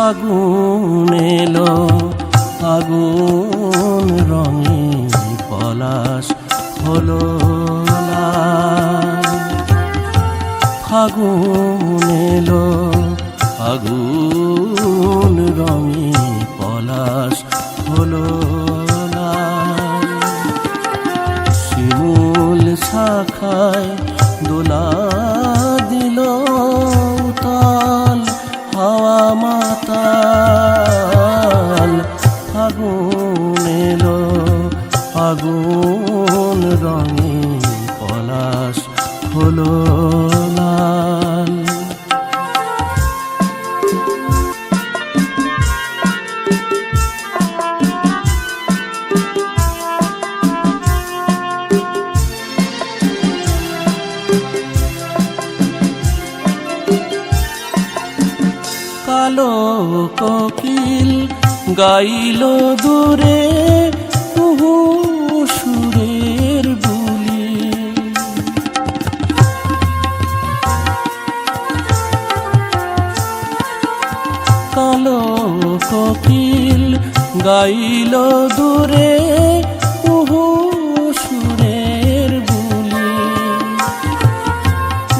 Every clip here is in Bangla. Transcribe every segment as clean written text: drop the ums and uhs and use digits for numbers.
ফাগুন এলো আগুন রঙে পলাশ হলো লাল। ফাগুন এলো আগুন রঙে পলাশ হলো লাল। শিমুল শাখায় দোলা দিল উতাল হাওয়া মাতাল। ফাগুন এলো আগুন রঙে পলাশ হলো লাল। কালো কোকিল গাইল দূরে কুহু সুরের বুলি। কালো কোকিল গাইল দূরে কুহু সুরের বুলি।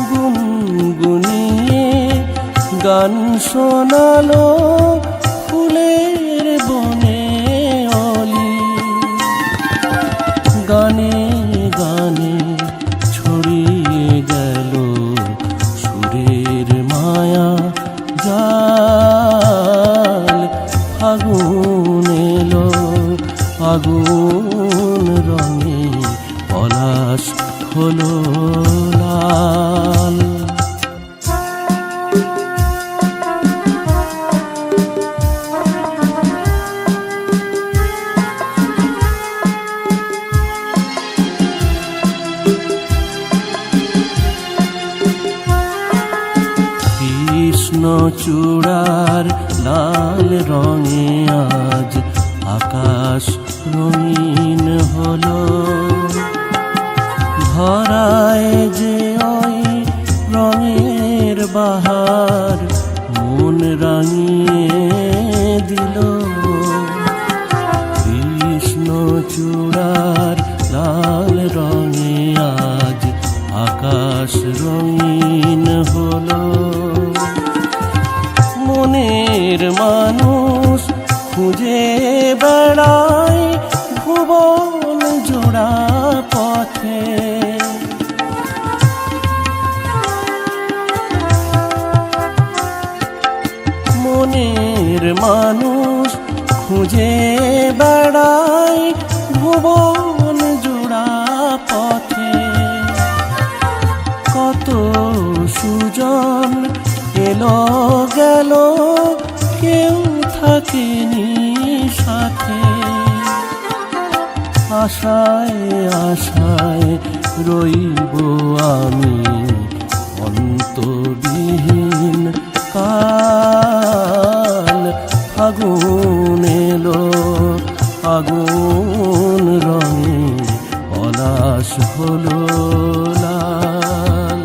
গুনগুনিয়ে গান শোনালো ফুলের বনে অলি। গানে গানে ছড়িয়ে গেল সুরের মায়া জাল। ফাগুন এলো আগুন রঙে পলাশ হলো লাল। কৃষ্ণচূড়ার লাল রঙে আজ আকাশ রঙিন হলো। ধরায় যে ওই রঙের বাহার মন রাঙিয়ে দিল। কৃষ্ণচূড়ার লাল রঙে আজ আকাশ রঙিন হলো। মনের মানুষ খুঁজে বেড়ায় ভুবন জোড়া পথে। মনের মানুষ খুঁজে বেড়ায় ভুবন জোড়া পথে। কত সুজন এলো গেল কেউ থাকেনি সাথে। আশায় আশায় রইব আমি অন্তবিহীন কাল। ফাগুন এলো আগুন রঙে পলাশ হলো লাল।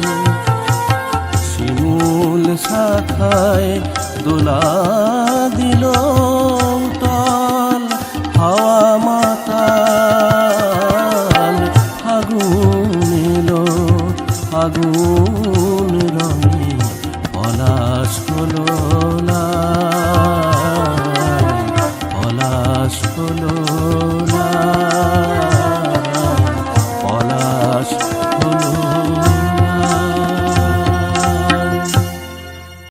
শিমুল শাখায় দোলা দিল উতাল হাওয়া মাতাল। ফাগুন এলো আগুন